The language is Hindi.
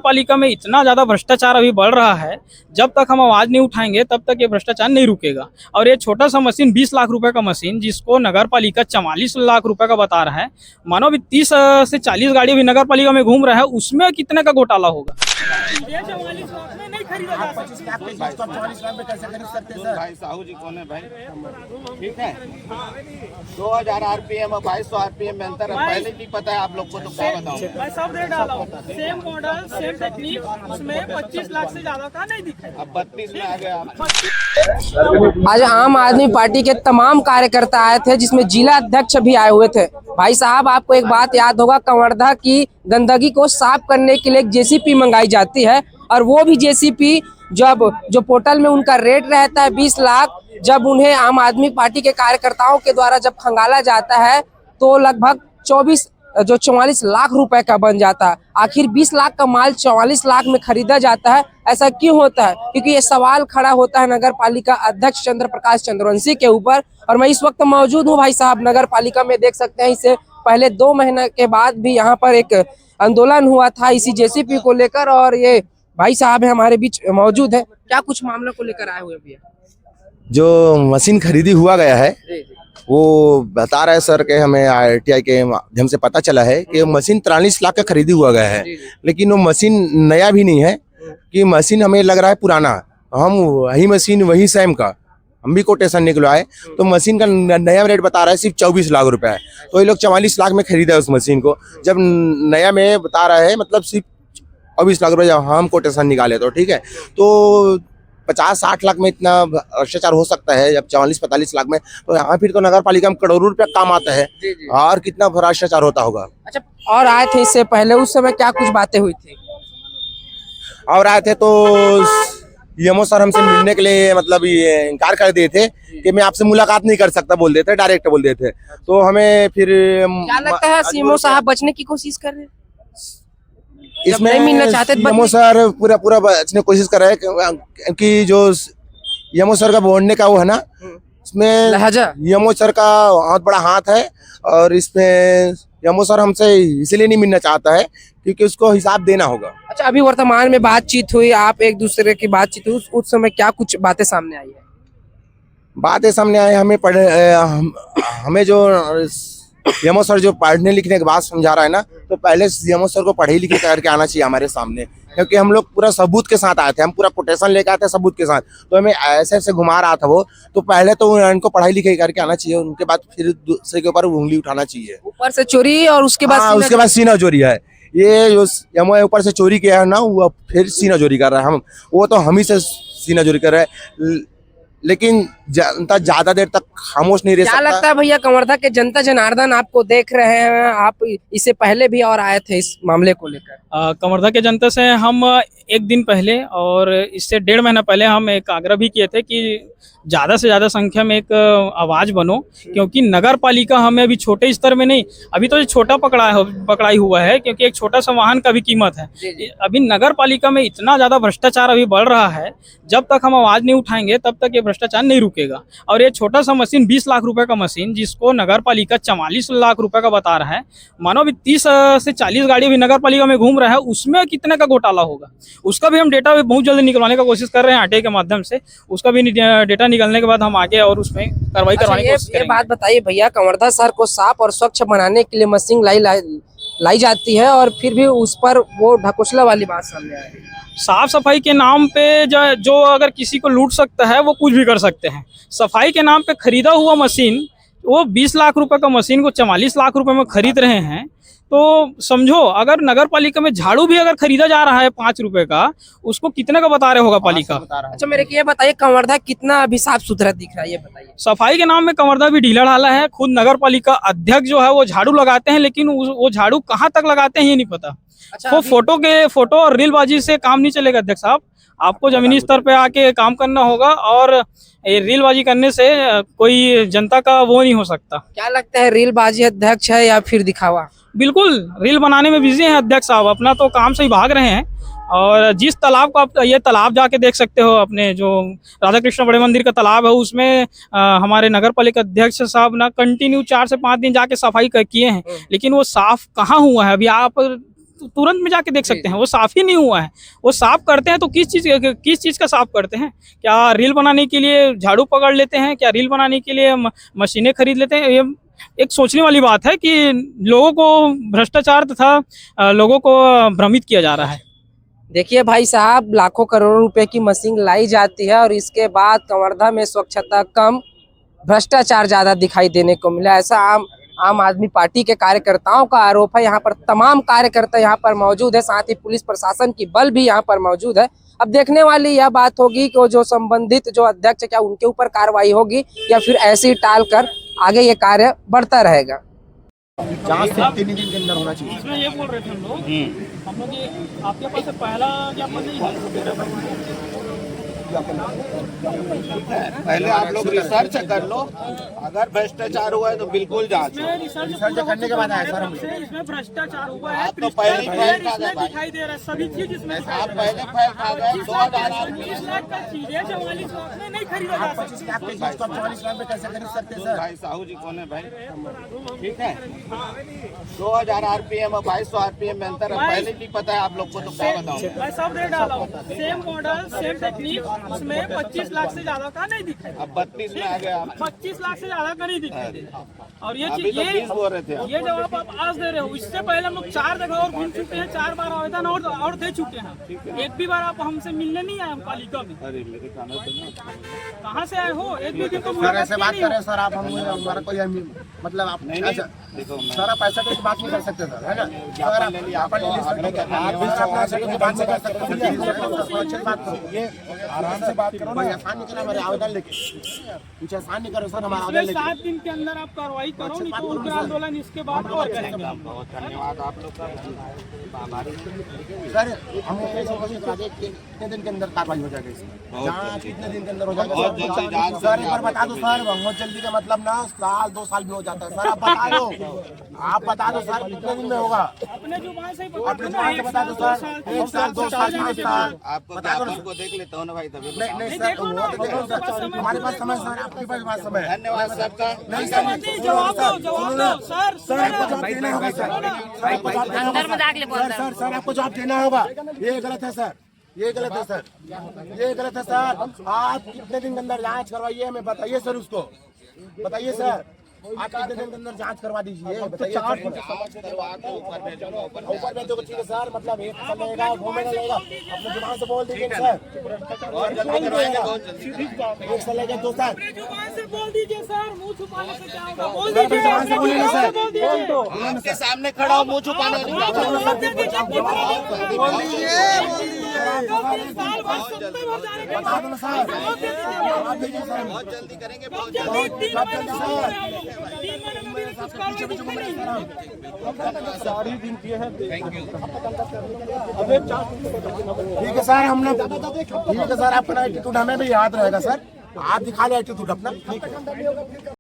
पालिका में इतना ज्यादा भ्रष्टाचार अभी बढ़ रहा है, जब तक हम आवाज नहीं उठाएंगे तब तक ये भ्रष्टाचार नहीं रुकेगा। और ये छोटा सा मशीन 20 लाख रुपए का मशीन, जिसको नगर पालिका 44 लाख रुपए का बता रहा है, मानो अभी 30 से 40 गाड़ी अभी नगर पालिका में घूम रहा है, उसमें कितने का घोटाला होगा। भाई साहू जी कौन है भाई? ठीक है, 2000 RPM और 2200 RPM में अंतर है, पहले नहीं पता है आप लोग को तो क्या बताऊं। मैं सब रेट डाला हूं, सेम मॉडल सेम टेक्निक, उसमें 25 लाख से ज्यादा का नहीं दिखा। अब 32 में आ गया आप। आज आम आदमी पार्टी के तमाम कार्यकर्ता आए थे, जिसमें जिला अध्यक्ष भी आए हुए थे। भाई साहब, आपको एक बात याद होगा, कवर्धा की गंदगी को साफ करने के लिए एक जेसीपी मंगाई जाती है, और वो भी जेसीपी जो पोर्टल में उनका रेट रहता है 20 लाख, जब उन्हें आम आदमी पार्टी के कार्यकर्ताओं के द्वारा जब खंगाला जाता है तो लगभग 44 लाख रुपए का बन जाता है। आखिर 20 लाख का माल 44 लाख में खरीदा जाता है, ऐसा क्यों होता है? क्योंकि ये सवाल खड़ा होता है नगर पालिका अध्यक्ष चंद्र प्रकाश चंद्रवंशी के ऊपर। और मैं इस वक्त मौजूद हूँ भाई साहब नगर पालिका में, देख सकते हैं इससे पहले 2 महीने के बाद भी यहाँ पर एक आंदोलन हुआ था इसी जेसीपी को लेकर, और ये भाई साहब है हमारे बीच मौजूद है। क्या कुछ मामला को लेकर आए हुए भैया? जो मशीन खरीदी हुआ गया है वो बता रहा है सर के, हमें RTI के माध्यम से पता चला है कि मशीन 43 लाख का खरीदी हुआ गया है, लेकिन वो मशीन नया भी नहीं है, कि मशीन हमें लग रहा है पुराना। हम वही मशीन वही सेम का हम भी कोटेशन निकलवाए तो मशीन का नया रेट बता रहा है सिर्फ 24 लाख रुपए है, तो ये लोग 44 लाख में खरीदा है उस मशीन को, जब नया में बता रहा है मतलब सिर्फ 24 लाख रुपए जब हम कोटेशन निकाले तो ठीक है। तो 50-60 लाख में इतना भ्रष्टाचार हो सकता है, जब 44-45 लाख में, तो यहाँ फिर तो नगर पालिका में करोड़ों रुपया काम आता है, और कितना भ्रष्टाचार होता होगा। अच्छा, और आए थे इससे पहले, उस समय क्या कुछ बातें हुई थी? और आए थे तो यमो सर हमसे मिलने के लिए मतलब ये इनकार कर दिए थे कि मैं आपसे मुलाकात नहीं कर सकता, बोल देते डायरेक्ट बोल देते। तो हमें फिर क्या लगता है सीएमओ साहब बचने की कोशिश कर रहे हैं? इसमें नहीं मिलना चाहते यमो सर पूरा बचने की कोशिश कर रहे हैं, कि जो यमो सर का बोलने का वो है ना, इसमें लहजा यमो सर का बहुत बड़ा हाथ है, और इसमें यमो सर हमसे इसलिए नहीं मिलना चाहता है क्योंकि उसको हिसाब देना होगा। अच्छा, अभी वर्तमान में बातचीत हुई, आप एक दूसरे की बातचीत हुई, उस समय क्या कुछ बातें सामने आई है? बातें सामने आई, हमें जो यमो सर जो पढ़ने लिखने के बाद समझा रहा है ना, तो पहले यमो सर को पढ़े लिखे करके आना चाहिए हमारे सामने, क्योंकि हम लोग पूरा सबूत के साथ आए थे, हम पूरा कोटेशन लेकर आए थे सबूत के साथ, तो हमें ऐसे घुमा रहा था वो, तो पहले तो उनको पढ़ाई लिखाई करके आना चाहिए, उनके बाद फिर दूसरे के ऊपर उंगली उठाना चाहिए। ऊपर से चोरी और उसके बाद सीना चोरी है, ये जो यमो ऊपर से चोरी किया है ना, वो फिर सीना चोरी कर रहा है। वो तो हम ही से सीना चोरी कर रहे हैं, लेकिन जनता ज्यादा देर तक खामोश नहीं रह सकता। क्या लगता है भैया, कवर्धा के जनता जनार्दन आपको देख रहे हैं, आप इससे पहले भी और आए थे इस मामले को लेकर? कवर्धा के जनता से हम एक दिन पहले और इससे 1.5 महीना पहले हम एक आग्रह भी किए थे कि ज़्यादा से ज़्यादा संख्या में एक आवाज़ बनो, क्योंकि नगर पालिका हमें अभी छोटे स्तर में नहीं, अभी तो छोटा पकड़ाई हुआ है, क्योंकि एक छोटा सा वाहन का भी कीमत है। अभी नगर पालिका में इतना ज़्यादा भ्रष्टाचार अभी बढ़ रहा है, जब तक हम आवाज़ नहीं उठाएंगे तब तक ये भ्रष्टाचार नहीं रुकेगा। और ये छोटा सा मशीन 20 लाख रुपए का मशीन, जिसको नगर पालिका 44 लाख रुपए का बता रहा है, मानो अभी 30 से 40 गाड़ी अभी नगर पालिका में घूम रहा है, उसमें कितने का घोटाला होगा। उसका भी हम डेटा बहुत जल्दी निकलवाने का कोशिश कर रहे हैं RTI के माध्यम से। उसका भी डेटा निकलने के बाद हम आगे और उसमें कार्रवाई करवाने की कोशिश करेंगे। ये बात बताइए भैया, कवर्धा शहर को साफ और स्वच्छ बनाने के लिए मशीन लाई जाती है, और फिर भी उस पर वो ढकोसला वाली बात सामने आ रही है। साफ सफाई के नाम पे जो अगर किसी को लूट सकता है वो कुछ भी कर सकते हैं। सफाई के नाम पे खरीदा हुआ मशीन, वो 20 लाख रुपए का मशीन को 44 लाख रुपए में खरीद रहे हैं, तो समझो अगर नगर पालिका में झाड़ू भी अगर खरीदा जा रहा है 5 रुपए का, उसको कितने का बता रहे होगा पालिका। अच्छा, मेरे को ये बताइए, कवर्धा कितना अभी साफ सुथरा दिख रहा है, ये बताइए। सफाई के नाम में कवर्धा भी ढीला ढाला है। खुद नगर पालिका अध्यक्ष जो है वो झाड़ू लगाते हैं, लेकिन वो झाड़ू कहाँ तक लगाते हैं ये नहीं पता। अच्छा, तो फोटो और रीलबाजी से काम नहीं चलेगा अध्यक्ष साहब, आपको जमीनी स्तर पे आके काम करना होगा, और रीलबाजी करने से कोई जनता का वो नहीं हो सकता। क्या लगता है, रीलबाजी अध्यक्ष है या फिर दिखावा? बिल्कुल रील बनाने में बिजी हैं अध्यक्ष साहब, अपना तो काम से ही भाग रहे हैं। और जिस तालाब को आप ये तालाब जाके देख सकते हो, अपने जो राधा कृष्ण बड़े मंदिर का तालाब है, उसमें हमारे नगर पालिका अध्यक्ष साहब ना कंटिन्यू 4 से 5 दिन जाके सफाई किए हैं, लेकिन वो साफ कहाँ हुआ है। अभी आप तुरंत में जाके देख सकते हैं, वो साफ ही नहीं हुआ है। वो साफ करते हैं तो किस चीज़ का साफ करते हैं? क्या रील बनाने के लिए झाड़ू पकड़ लेते हैं? क्या रील बनाने के लिए मशीनें खरीद लेते हैं? ये एक सोचने वाली बात है कि लोगों को भ्रष्टाचार तथा लोगों को भ्रमित किया जा रहा है। देखिए भाई साहब, लाखों करोड़ों रुपए की मशीन लाई जाती है और इसके बाद कवर्धा में स्वच्छता कम, भ्रष्टाचार ज्यादा दिखाई देने को मिला। ऐसा आम आदमी पार्टी के कार्यकर्ताओं का आरोप है। यहाँ पर तमाम कार्यकर्ता यहाँ पर मौजूद है, साथ ही पुलिस प्रशासन की बल भी यहाँ पर मौजूद है। अब देखने वाली यह बात होगी कि जो संबंधित जो अध्यक्ष, क्या उनके ऊपर कार्रवाई होगी या फिर ऐसे ही टाल कर आगे ये कार्य बढ़ता रहेगा। जांच से 3 दिन के अंदर होना चाहिए। इसमें ये बोल रहे थे हम लोग ये आपके पास से पहला ज्ञापन नहीं है। पहले आप लोग रिसर्च कर लो, अगर भ्रष्टाचार हुआ है तो बिल्कुल जांच लो। रिसर्च करने के बाद आया सर, इसमें भ्रष्टाचार हुआ है। आप तो पहले ही फैल खा गए भाई। दिखाई दे रहा है सभी चीज इसमें। आप पहले फैल खा गए। 2000 20 लाख का चीज है, 44 लाख में नहीं खरीदा जा सकता। 25 लाख के चीज को 44 लाख में कैसे खरीद सकते हैं सर? भाई साहू जी कौन है भाई? ठीक है, 2000 RPM और 2200 RPM में अंतर है, पहले नहीं पता है आप लोग को तो क्या बताऊं। मैं सब रेट डाला हूँ, सेम मॉडल सेम टेक्निक, उसमें 25 लाख से ज्यादा का नहीं दिखाई। अब 32 में आ गए आप। 25 लाख से ज्यादा का नहीं दिखाई। और ये अभी चीज तो 20 बोल रहे थे आप। ये जवाब आप आज दे रहे हो, इससे पहले हम लोग 4 जगह और घूम चुके हैं, 4 बार आवेदन और दे चुके हैं। एक भी बार आप हमसे मिलने नहीं आए पालिका में। अरे मेरे कानों से ना। कहाँ से आए हो? एक भी दिन तो सर ऐसे बात करें सर, आप हमारा कोई मतलब आप नहीं अच्छा देखो मैं सारा पैसा तो बात नहीं कर सकते सर, है ना? अगर आप ले लिया, आप भी अपना सकते बात नहीं कर सकते। अच्छी बात करो, ये आराम से बात करो ना, आसान नहीं करो हमारे आवेदन लेके, कुछ आसान नहीं करो सर हमारा आवेदन लेके। 7 दिन के अंदर आप कार्रवाई करो, नहीं तो उनका आंदोलन इसके बाद और करेंगे। बहुत धन्यवाद आप लोग का। सर हम कितने दिन के अंदर कार्रवाई हो जाएगी इसमें? जांच कितने दिन के अंदर हो जाएगा बहुत जल्दी जांच सर? एक बार बता दो सर, बहुत जल्दी का मतलब ना साल 2 साल भी हो जाता है सर। आप बता दो, आप बता दो सर कितने दिन में होगा? अपने जुबान से ही अपने जुबान से बता दो सर, 1 साल 2 साल 5 साल आपको ज्ञापन को देख लेता हूँ ना भाई, तभी नहीं नहीं सर, वो तो देखो सर, हमारे पास समय सर, आपके पास बात समय है। धन्यवाद सबका। नहीं सर, जवाब दो सर। सर आपको जवाब देना होगा सर, सर आपको जवाब देना होगा सर, सर आपको जवाब देना होगा। ये गलत है सर, ये गलत है सर, ये गलत है सर। आप कितने दिन के अंदर जांच करवाइए हमें बताइए सर, उसको बताइए सर, आप कितने दिन के अंदर जांच करवा दीजिए बताइए। ऊपर भेजोगे ठीक है सर, मतलब 1 साल लगेगा, 2 महीने लगेगा, अपने जुबान से बोल दीजिए सर। बहुत जल्दी करवाएंगे, बहुत जल्दी। 1 साल लगेगा, 2 साल जुबान से बोल दीजिए सर, मुंह छुपाने से क्या होगा? बोल सर, दीजिए, जुबान से बोलिए ना सर, बोल दो। आपके सामने खड़ा हो, मुंह छुपाने वाली बात है। बता दो ना सर, जवाब दीजिए सर, बहुत जल्दी करेंगे, बहुत जल्दी सर। सारी दिन किए हैं। Thank you. ठीक है सर, हमने ठीक है सर, आपका एटीट्यूड हमें भी याद रहेगा सर, आप दिखा लें एटीट्यूड अपना, ठीक है।